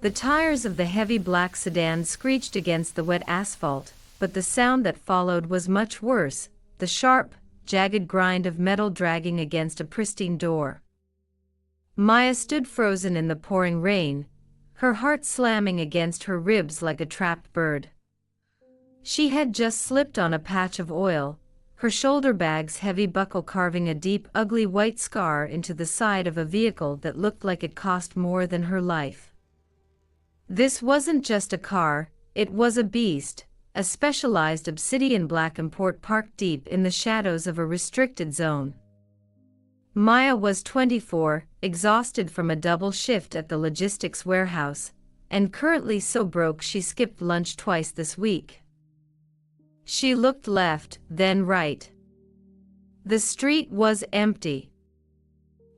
The tires of the heavy black sedan screeched against the wet asphalt, but the sound that followed was much worse, the sharp, jagged grind of metal dragging against a pristine door. Maya stood frozen in the pouring rain, her heart slamming against her ribs like a trapped bird. She had just slipped on a patch of oil, her shoulder bag's heavy buckle carving a deep, ugly white scar into the side of a vehicle that looked like it cost more than her life. This wasn't just a car, it was a beast, a specialized obsidian-black import parked deep in the shadows of a restricted zone. Maya was 24, exhausted from a double shift at the logistics warehouse, and currently so broke she skipped lunch twice this week. She looked left, then right. The street was empty.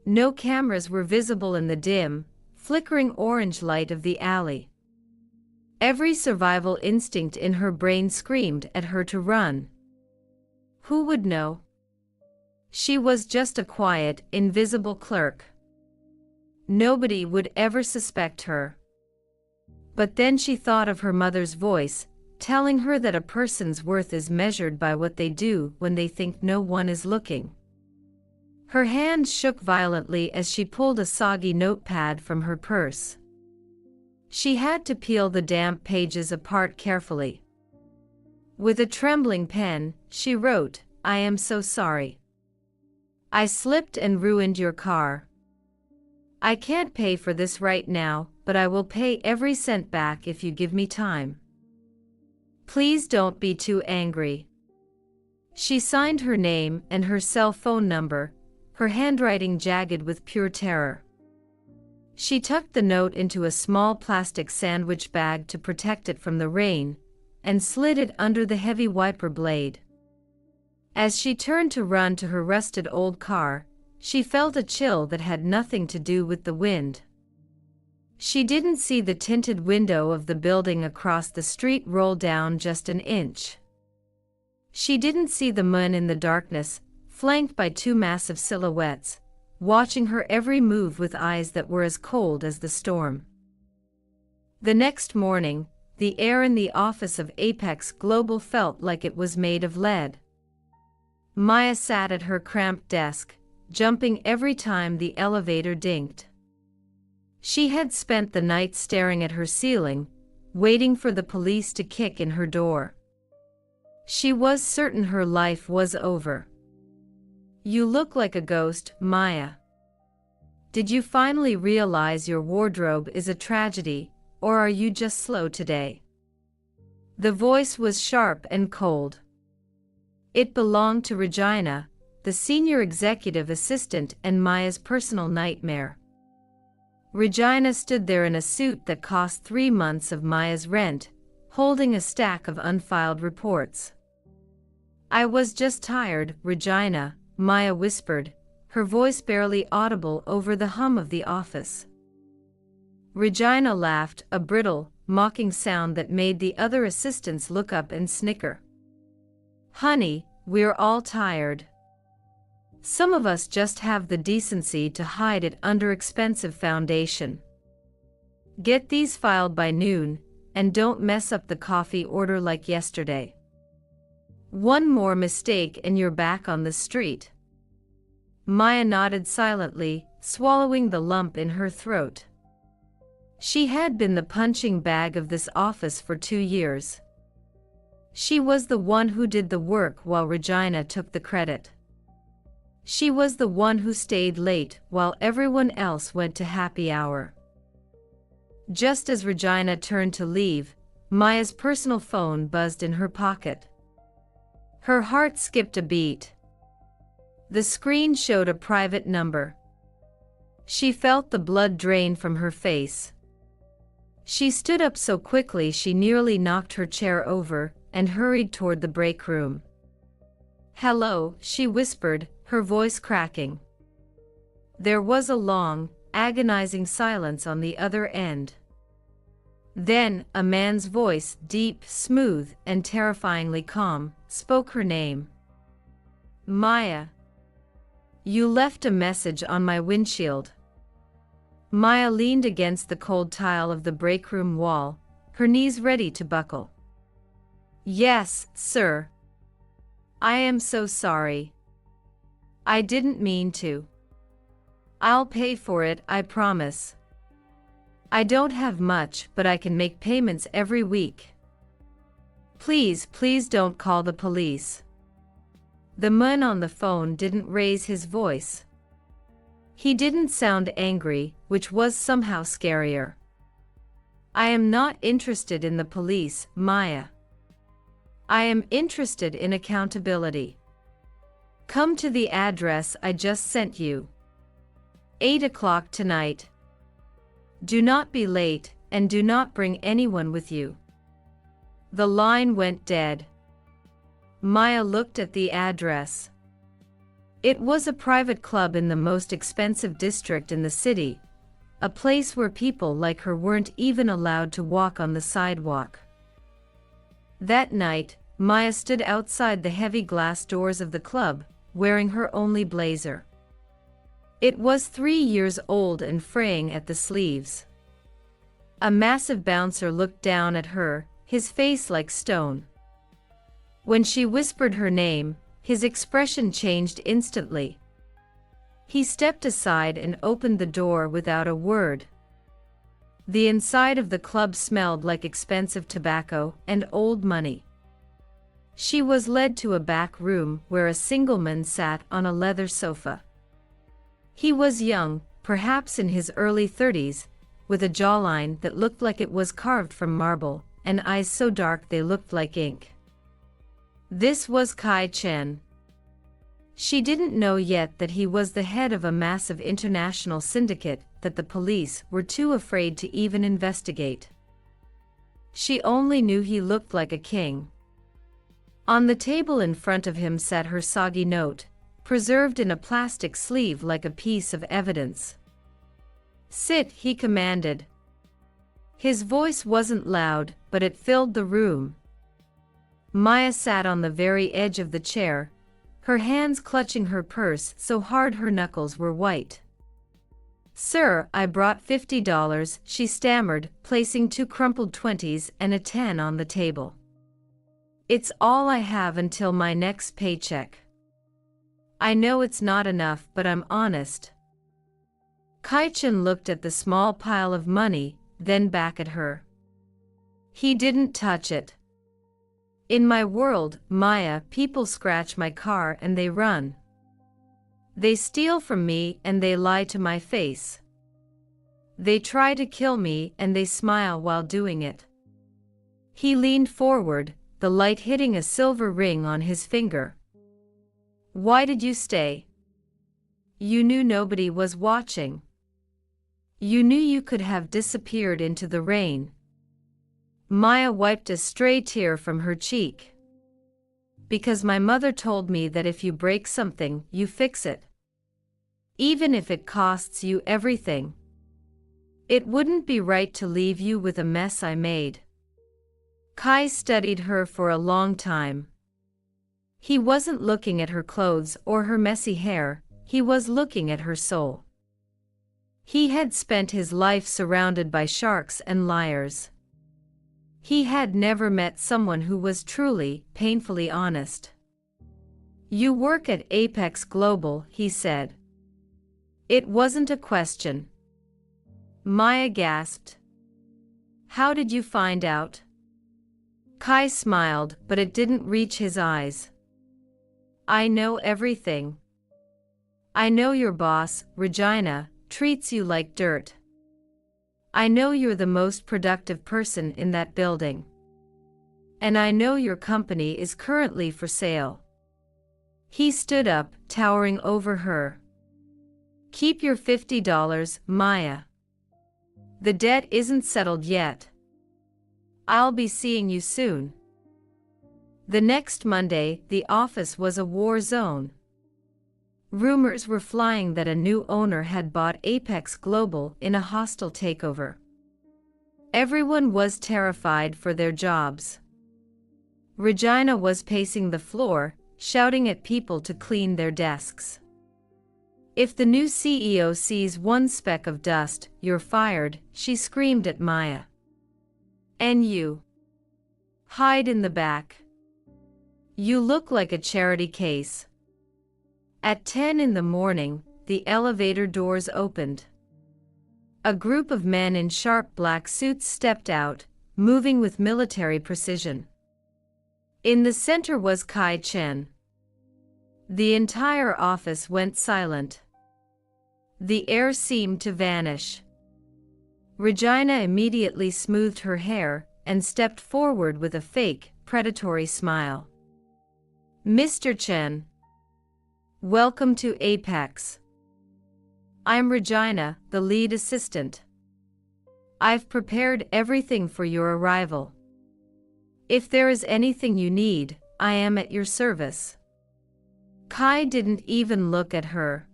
No cameras were visible in the dim, flickering orange light of the alley. Every survival instinct in her brain screamed at her to run. Who would know? She was just a quiet, invisible clerk. Nobody would ever suspect her. But then she thought of her mother's voice, telling her that a person's worth is measured by what they do when they think no one is looking. Her hand shook violently as she pulled a soggy notepad from her purse. She had to peel the damp pages apart carefully. With a trembling pen, she wrote, "I am so sorry. I slipped and ruined your car. I can't pay for this right now, but I will pay every cent back if you give me time. Please don't be too angry." She signed her name and her cell phone number, her handwriting jagged with pure terror. She tucked the note into a small plastic sandwich bag to protect it from the rain, and slid it under the heavy wiper blade. As she turned to run to her rusted old car, she felt a chill that had nothing to do with the wind. She didn't see the tinted window of the building across the street roll down just an inch. She didn't see the moon in the darkness, flanked by two massive silhouettes, watching her every move with eyes that were as cold as the storm. The next morning, the air in the office of Apex Global felt like it was made of lead. Maya sat at her cramped desk, jumping every time the elevator dinked. She had spent the night staring at her ceiling, waiting for the police to kick in her door. She was certain her life was over. "You look like a ghost, Maya. Did you finally realize your wardrobe is a tragedy, or are you just slow today?" The voice was sharp and cold. It belonged to Regina, the senior executive assistant and Maya's personal nightmare. Regina stood there in a suit that cost 3 months of Maya's rent, holding a stack of unfiled reports. "I was just tired, Regina," Maya whispered, her voice barely audible over the hum of the office. Regina laughed, a brittle, mocking sound that made the other assistants look up and snicker. "Honey, we're all tired. Some of us just have the decency to hide it under expensive foundation. Get these filed by noon, and don't mess up the coffee order like yesterday. One more mistake and you're back on the street." Maya nodded silently, swallowing the lump in her throat. She had been the punching bag of this office for 2 years. She was the one who did the work while Regina took the credit. She was the one who stayed late while everyone else went to happy hour. Just as Regina turned to leave, Maya's personal phone buzzed in her pocket. Her heart skipped a beat. The screen showed a private number. She felt the blood drain from her face. She stood up so quickly she nearly knocked her chair over, and hurried toward the break room. "Hello," she whispered, her voice cracking. There was a long, agonizing silence on the other end. Then, a man's voice, deep, smooth, and terrifyingly calm, spoke her name. "Maya. You left a message on my windshield. Maya leaned against the cold tile of the break room wall, her knees ready to buckle. Yes, sir. I am so sorry. I didn't mean to. I'll pay for it, I promise. I don't have much, but I can make payments every week. Please, please don't call the police. The man on the phone didn't raise his voice. He didn't sound angry, which was somehow scarier. I am not interested in the police, Maya. I am interested in accountability. Come to the address I just sent you. 8 o'clock tonight. Do not be late, and do not bring anyone with you. The line went dead. Maya looked at the address. It was a private club in the most expensive district in the city, a place where people like her weren't even allowed to walk on the sidewalk. That night, Maya stood outside the heavy glass doors of the club, wearing her only blazer. It was 3 years old and fraying at the sleeves. A massive bouncer looked down at her, his face like stone. When she whispered her name, his expression changed instantly. He stepped aside and opened the door without a word. The inside of the club smelled like expensive tobacco and old money. She was led to a back room where a single man sat on a leather sofa. He was young, perhaps in his early 30s, with a jawline that looked like it was carved from marble, and eyes so dark they looked like ink. This was Kai Chen. She didn't know yet that he was the head of a massive international syndicate that the police were too afraid to even investigate. She only knew he looked like a king. On the table in front of him sat her soggy note, preserved in a plastic sleeve like a piece of evidence. Sit, he commanded. His voice wasn't loud, but it filled the room. Maya sat on the very edge of the chair, her hands clutching her purse so hard her knuckles were white. Sir, I brought $50, she stammered, placing 2 crumpled 20s and a 10 on the table. It's all I have until my next paycheck. I know it's not enough, but I'm honest. Kai Chen looked at the small pile of money, then back at her. He didn't touch it. In my world, Maya, people scratch my car and they run. They steal from me and they lie to my face. They try to kill me and they smile while doing it. He leaned forward, the light hitting a silver ring on his finger. Why did you stay? You knew nobody was watching. You knew you could have disappeared into the rain. Maya wiped a stray tear from her cheek. Because my mother told me that if you break something, you fix it. Even if it costs you everything. It wouldn't be right to leave you with a mess I made. Kai studied her for a long time. He wasn't looking at her clothes or her messy hair, he was looking at her soul. He had spent his life surrounded by sharks and liars. He had never met someone who was truly, painfully honest. You work at Apex Global, he said. It wasn't a question. Maya gasped. How did you find out? Kai smiled, but it didn't reach his eyes. I know everything. I know your boss, Regina, treats you like dirt. I know you're the most productive person in that building. And I know your company is currently for sale. He stood up, towering over her. Keep your $50, Maya. The debt isn't settled yet. I'll be seeing you soon. The next Monday, the office was a war zone. Rumors were flying that a new owner had bought Apex Global in a hostile takeover. Everyone was terrified for their jobs. Regina was pacing the floor, shouting at people to clean their desks. If the new CEO sees one speck of dust, you're fired, she screamed at Maya. And you? Hide in the back. You look like a charity case. At 10 in the morning, the elevator doors opened. A group of men in sharp black suits stepped out, moving with military precision. In the center was Kai Chen. The entire office went silent. The air seemed to vanish. Regina immediately smoothed her hair and stepped forward with a fake, predatory smile. Mr. Chen. Welcome to Apex. I'm Regina, the lead assistant. I've prepared everything for your arrival. If there is anything you need, I am at your service. Kai didn't even look at her.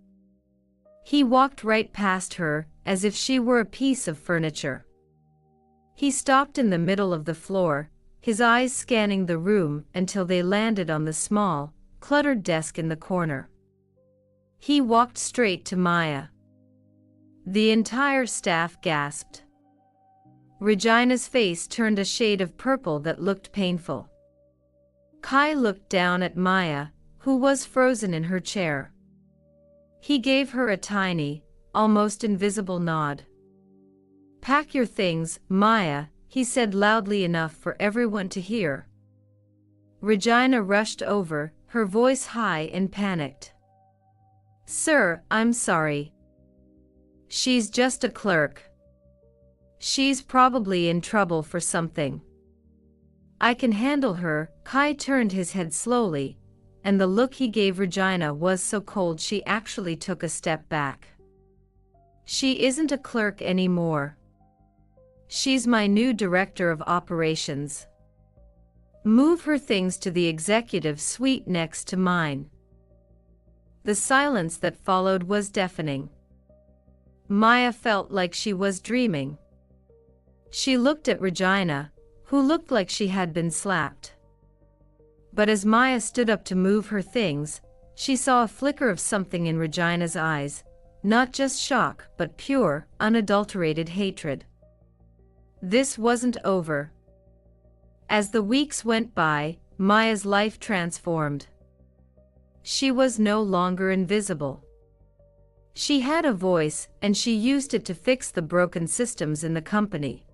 He walked right past her, as if she were a piece of furniture. He stopped in the middle of the floor, his eyes scanning the room until they landed on the small, cluttered desk in the corner. He walked straight to Maya. The entire staff gasped. Regina's face turned a shade of purple that looked painful. Kai looked down at Maya, who was frozen in her chair. He gave her a tiny, almost invisible nod. Pack your things, Maya, he said loudly enough for everyone to hear. Regina rushed over, her voice high and panicked. Sir, I'm sorry. She's just a clerk. She's probably in trouble for something. I can handle her. Kai turned his head slowly, and the look he gave Regina was so cold she actually took a step back. She isn't a clerk anymore. She's my new director of operations. Move her things to the executive suite next to mine. The silence that followed was deafening. Maya felt like she was dreaming. She looked at Regina, who looked like she had been slapped. But as Maya stood up to move her things, she saw a flicker of something in Regina's eyes, not just shock, but pure, unadulterated hatred. This wasn't over. As the weeks went by, Maya's life transformed. She was no longer invisible. She had a voice, and she used it to fix the broken systems in the company.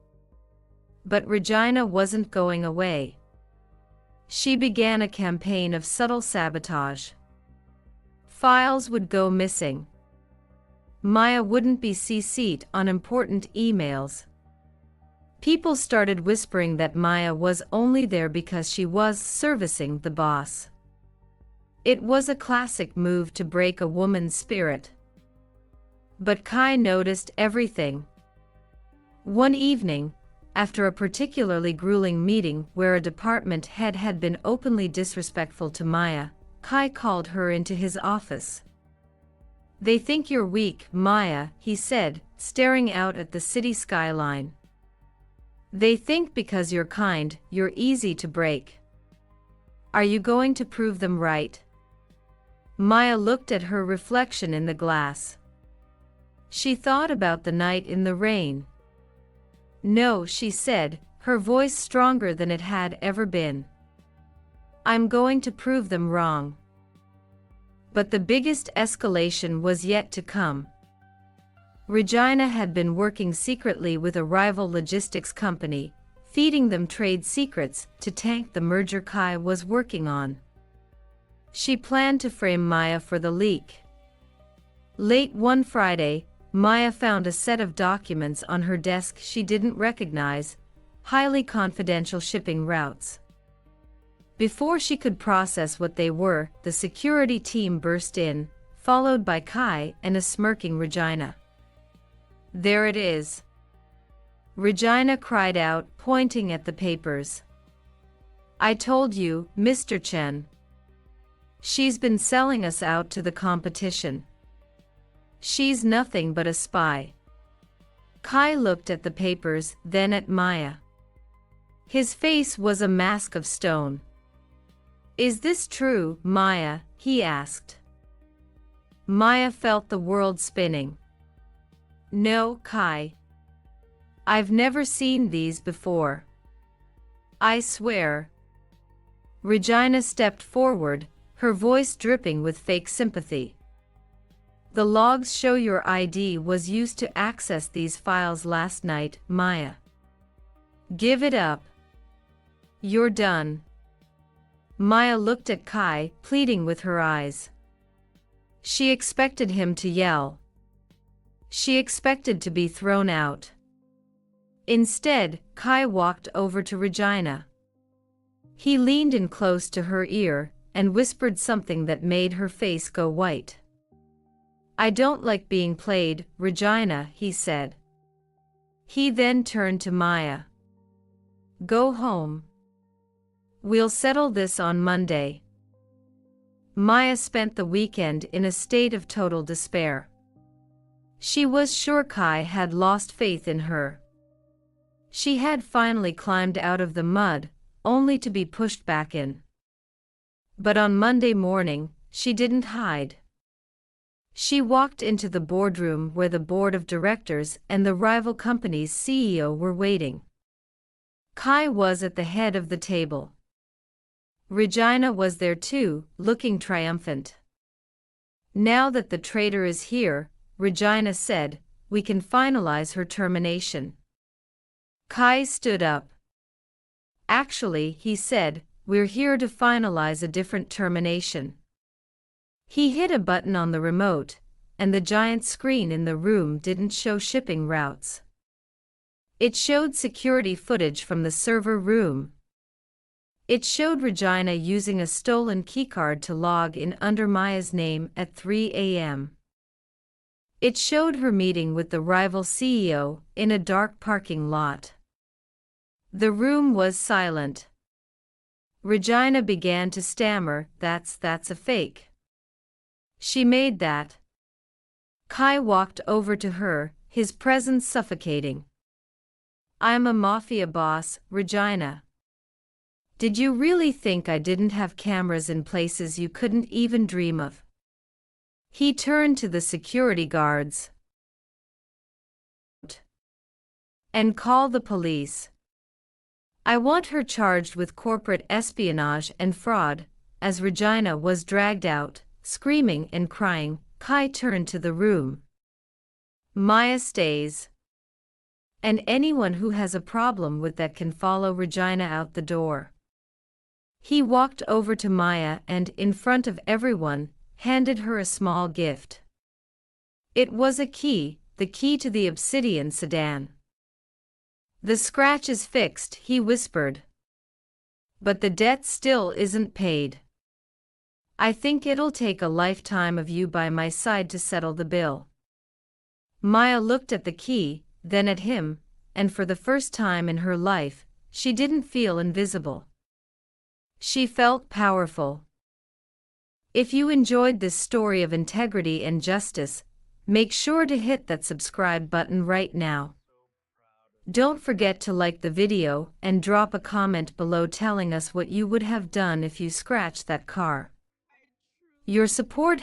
But Regina wasn't going away. She began a campaign of subtle sabotage. Files would go missing. Maya wouldn't be CC'd on important emails. People started whispering that Maya was only there because she was servicing the boss. It was a classic move to break a woman's spirit. But Kai noticed everything. One evening, after a particularly grueling meeting where a department head had been openly disrespectful to Maya, Kai called her into his office. They think you're weak, Maya, he said, staring out at the city skyline. They think because you're kind, you're easy to break. Are you going to prove them right? Maya looked at her reflection in the glass. She thought about the night in the rain. No, she said, her voice stronger than it had ever been. I'm going to prove them wrong. But the biggest escalation was yet to come. Regina had been working secretly with a rival logistics company, feeding them trade secrets to tank the merger Kai was working on. She planned to frame Maya for the leak. Late one Friday, Maya found a set of documents on her desk she didn't recognize, highly confidential shipping routes. Before she could process what they were, the security team burst in, followed by Kai and a smirking Regina. There it is. Regina cried out, pointing at the papers. I told you, Mr. Chen. She's been selling us out to the competition. She's nothing but a spy. Kai looked at the papers, then at Maya. His face was a mask of stone. Is this true, Maya? He asked. Maya felt the world spinning. No, Kai. I've never seen these before. I swear. Regina stepped forward, her voice dripping with fake sympathy. The logs show your ID was used to access these files last night, Maya. Give it up. You're done. Maya looked at Kai, pleading with her eyes. She expected him to yell. She expected to be thrown out. Instead, Kai walked over to Regina. He leaned in close to her ear and whispered something that made her face go white. I don't like being played, Regina, he said. He then turned to Maya. Go home. We'll settle this on Monday. Maya spent the weekend in a state of total despair. She was sure Kai had lost faith in her. She had finally climbed out of the mud, only to be pushed back in. But on Monday morning, she didn't hide. She walked into the boardroom where the board of directors and the rival company's CEO were waiting. Kai was at the head of the table. Regina was there too, looking triumphant. Now that the traitor is here, Regina said, we can finalize her termination. Kai stood up. Actually, he said, we're here to finalize a different termination. He hit a button on the remote, and the giant screen in the room didn't show shipping routes. It showed security footage from the server room. It showed Regina using a stolen keycard to log in under Maya's name at 3 a.m. It showed her meeting with the rival CEO in a dark parking lot. The room was silent. Regina began to stammer, that's a fake. She made that. Kai walked over to her, his presence suffocating. I'm a mafia boss, Regina. Did you really think I didn't have cameras in places you couldn't even dream of? He turned to the security guards. And call the police. I want her charged with corporate espionage and fraud. As Regina was dragged out, screaming and crying, Kai turned to the room. Maya stays. And anyone who has a problem with that can follow Regina out the door. He walked over to Maya and, in front of everyone, handed her a small gift. It was a key, the key to the obsidian sedan. The scratch is fixed, he whispered. But the debt still isn't paid. I think it'll take a lifetime of you by my side to settle the bill. Maya looked at the key, then at him, and for the first time in her life, she didn't feel invisible. She felt powerful. If you enjoyed this story of integrity and justice, make sure to hit that subscribe button right now. Don't forget to like the video and drop a comment below telling us what you would have done if you scratched that car. Your support